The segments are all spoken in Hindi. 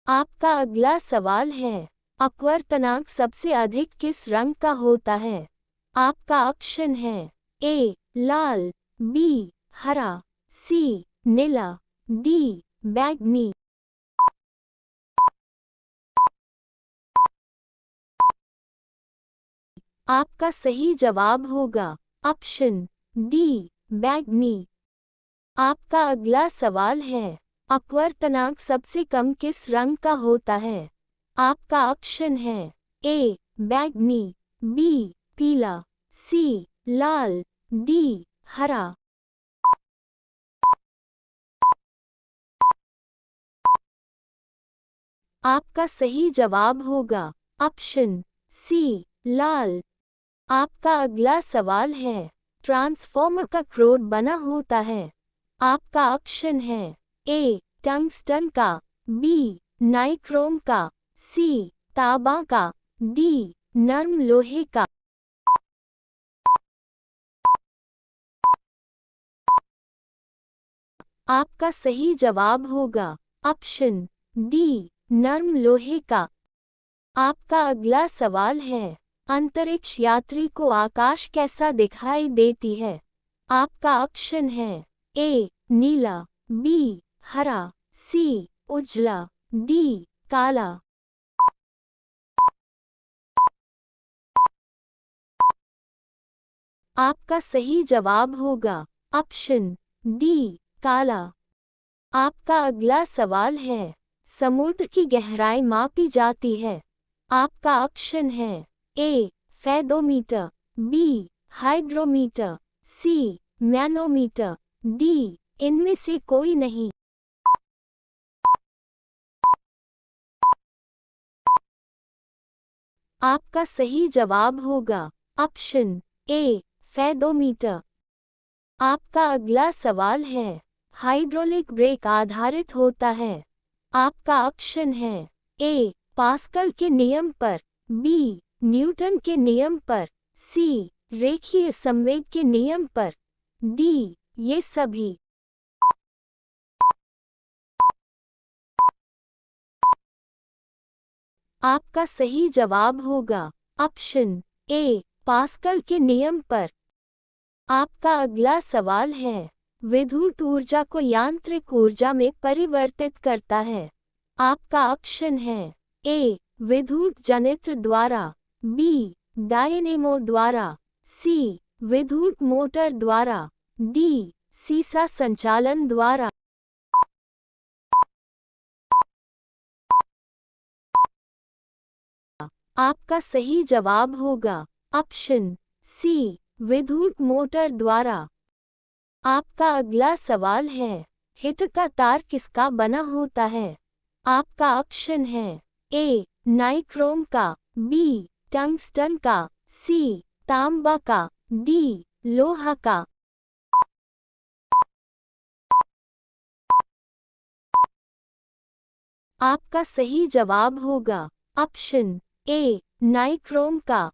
आपका अगला सवाल है, अपवर्तनांक सबसे अधिक किस रंग का होता है? आपका ऑप्शन है ए लाल, बी हरा, सी नीला, डी बैंगनी। आपका सही जवाब होगा ऑप्शन डी बैंगनी। आपका अगला सवाल है, अपवर्तनांक सबसे कम किस रंग का होता है? आपका ऑप्शन है ए बैंगनी, बी पीला, सी लाल, डी हरा। आपका सही जवाब होगा ऑप्शन सी लाल। आपका अगला सवाल है, ट्रांसफॉर्मर का क्रोड बना होता है। आपका ऑप्शन है ए टंगस्टन का, बी नाइक्रोम का, सी तांबा का, डी नर्म लोहे का। आपका सही जवाब होगा ऑप्शन डी नर्म लोहे का। आपका अगला सवाल है, अंतरिक्ष यात्री को आकाश कैसा दिखाई देती है? आपका ऑप्शन है ए नीला, बी हरा, सी उजला, डी काला। आपका सही जवाब होगा ऑप्शन डी काला। आपका अगला सवाल है, समुद्र की गहराई मापी जाती है। आपका ऑप्शन है ए फेदोमीटर, बी हाइड्रोमीटर, सी मैनोमीटर, डी इनमें से कोई नहीं। आपका सही जवाब होगा ऑप्शन ए फेदोमीटर। आपका अगला सवाल है, हाइड्रोलिक ब्रेक आधारित होता है। आपका ऑप्शन है ए पास्कल के नियम पर, बी न्यूटन के नियम पर, सी रेखीय संवेग के नियम पर, डी ये सभी। आपका सही जवाब होगा ऑप्शन ए पास्कल के नियम पर। आपका अगला सवाल है, विद्युत ऊर्जा को यांत्रिक ऊर्जा में परिवर्तित करता है। आपका ऑप्शन है ए विद्युत जनित्र द्वारा, बी डायनेमो द्वारा, सी विद्युत मोटर द्वारा, डी सीसा संचालन द्वारा। आपका सही जवाब होगा ऑप्शन सी विद्युत मोटर द्वारा। आपका अगला सवाल है, हिट का तार किसका बना होता है? आपका ऑप्शन है ए नाइक्रोम का, बी टंगस्टन का, सी तांबा का, डी लोहा का। आपका सही जवाब होगा ऑप्शन ए नाइक्रोम का।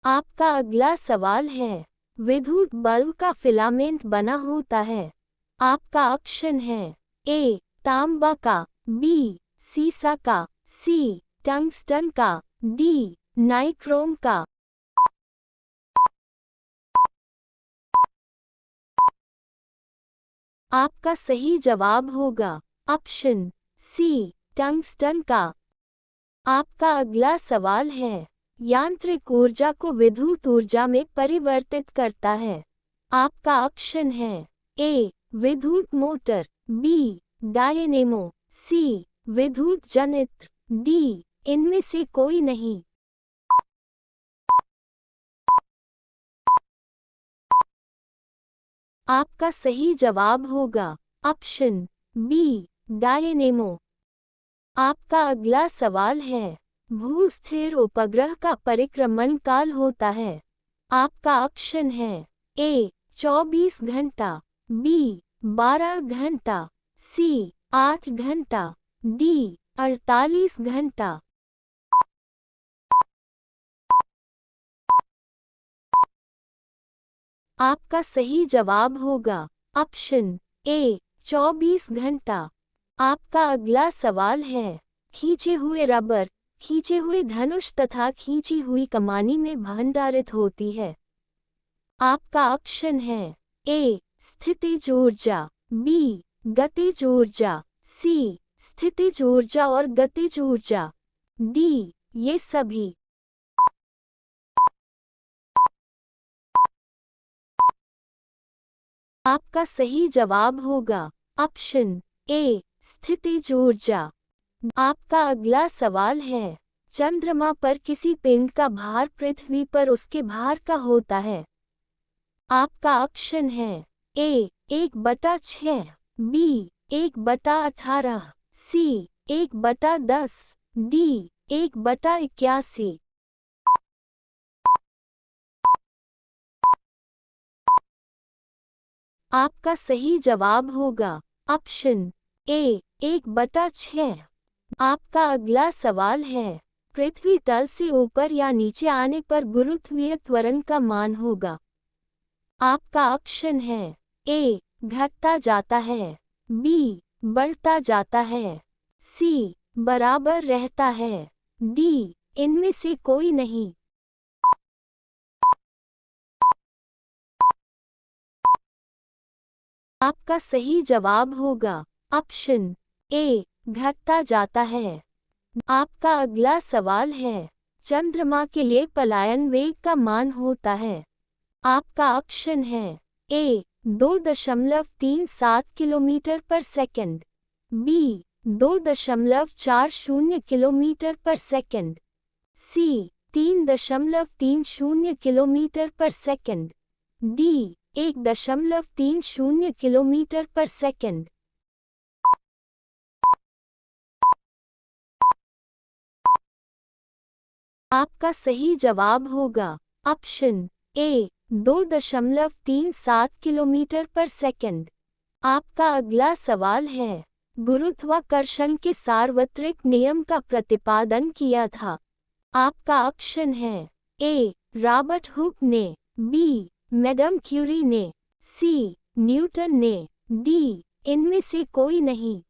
आपका अगला सवाल है, विद्युत बल्ब का फिलामेंट बना होता है। आपका ऑप्शन है ए तांबा का, बी सीसा का, सी टंगस्टन का, डी नाइक्रोम का। आपका सही जवाब होगा ऑप्शन सी टंगस्टन का। आपका अगला सवाल है, यांत्रिक ऊर्जा को विद्युत ऊर्जा में परिवर्तित करता है। आपका ऑप्शन है ए विद्युत मोटर, बी डायनेमो, सी विद्युत जनित्र, डी इनमें से कोई नहीं। आपका सही जवाब होगा ऑप्शन बी डायनेमो। आपका अगला सवाल है, भूस्थिर उपग्रह का परिक्रमण काल होता है। आपका ऑप्शन है ए 24 घंटा, बी 12 घंटा, सी 8 घंटा, डी 48 घंटा। आपका सही जवाब होगा ऑप्शन ए 24 घंटा। आपका अगला सवाल है, खींचे हुए रबर, खींचे हुए धनुष तथा खींची हुई कमानी में भंडारित होती है। आपका ऑप्शन है ए स्थितिज ऊर्जा, बी गतिज ऊर्जा, सी स्थितिज ऊर्जा और गतिज ऊर्जा, डी ये सभी। आपका सही जवाब होगा ऑप्शन ए स्थितिज ऊर्जा। आपका अगला सवाल है, चंद्रमा पर किसी पिंड का भार पृथ्वी पर उसके भार का होता है। आपका ऑप्शन है ए 1/6, बी 1/18, सी 1/10, डी 1/81। आपका सही जवाब होगा ऑप्शन ए 1/6। आपका अगला सवाल है, पृथ्वी तल से ऊपर या नीचे आने पर गुरुत्वीय त्वरण का मान होगा। आपका ऑप्शन है ए घटता जाता है, बी बढ़ता जाता है, सी बराबर रहता है, डी इनमें से कोई नहीं। आपका सही जवाब होगा ऑप्शन ए घटता जाता है। आपका अगला सवाल है, चंद्रमा के लिए पलायन वेग का मान होता है। आपका ऑप्शन है ए 2.37 किलोमीटर पर सेकंड, बी 2.40 किलोमीटर पर सेकंड, सी 3.30 किलोमीटर पर सेकंड, डी 1.30 किलोमीटर पर सेकंड। आपका सही जवाब होगा ऑप्शन ए 2.37 किलोमीटर पर सेकंड। आपका अगला सवाल है, गुरुत्वाकर्षण के सार्वत्रिक नियम का प्रतिपादन किया था। आपका ऑप्शन है ए रॉबर्ट हुक ने, बी मैडम क्यूरी ने, सी न्यूटन ने, डी इनमें से कोई नहीं।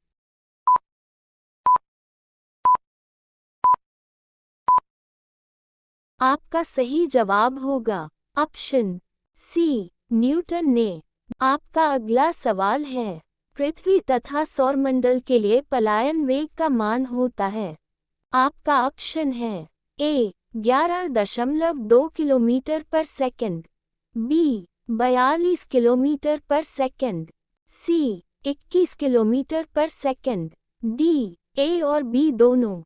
आपका सही जवाब होगा ऑप्शन सी न्यूटन ने। आपका अगला सवाल है, पृथ्वी तथा सौरमंडल के लिए पलायन वेग का मान होता है। आपका ऑप्शन है ए 11.2 किलोमीटर पर सेकंड, बी 42 किलोमीटर पर सेकंड, सी 21 किलोमीटर पर सेकंड, डी ए और बी दोनों।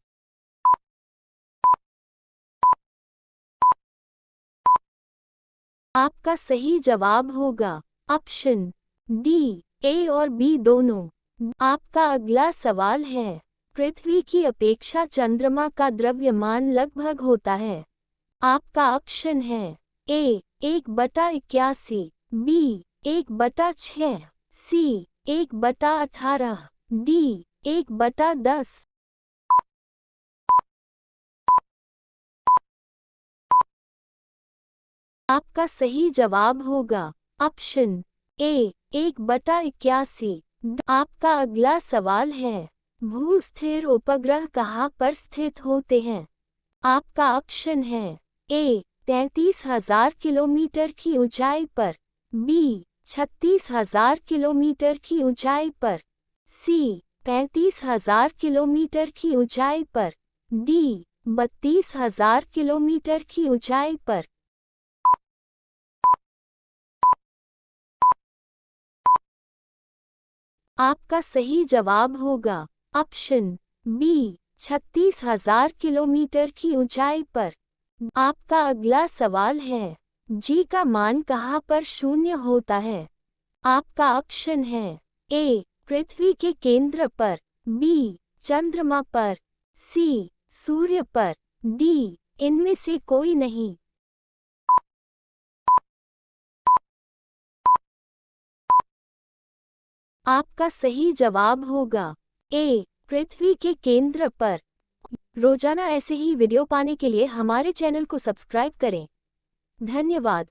आपका सही जवाब होगा ऑप्शन डी ए और बी दोनों। आपका अगला सवाल है, पृथ्वी की अपेक्षा चंद्रमा का द्रव्यमान लगभग होता है। आपका ऑप्शन है ए 1/81, बी 1/6, सी 1/18, डी 1/10। आपका सही जवाब होगा ऑप्शन ए 1/81। आपका अगला सवाल है, भू-स्थिर उपग्रह कहाँ पर स्थित होते हैं। आपका ऑप्शन है ए 33,000 किलोमीटर की ऊंचाई पर, बी 36,000 किलोमीटर की ऊंचाई पर, सी 35,000 किलोमीटर की ऊंचाई पर, डी 32,000 किलोमीटर की ऊंचाई पर। आपका सही जवाब होगा ऑप्शन बी 36,000 किलोमीटर की ऊंचाई पर। आपका अगला सवाल है, जी का मान कहाँ पर शून्य होता है। आपका ऑप्शन है ए पृथ्वी के केंद्र पर, बी चंद्रमा पर, सी सूर्य पर, डी इनमें से कोई नहीं। आपका सही जवाब होगा ए पृथ्वी के केंद्र पर। रोजाना ऐसे ही वीडियो पाने के लिए हमारे चैनल को सब्सक्राइब करें। धन्यवाद।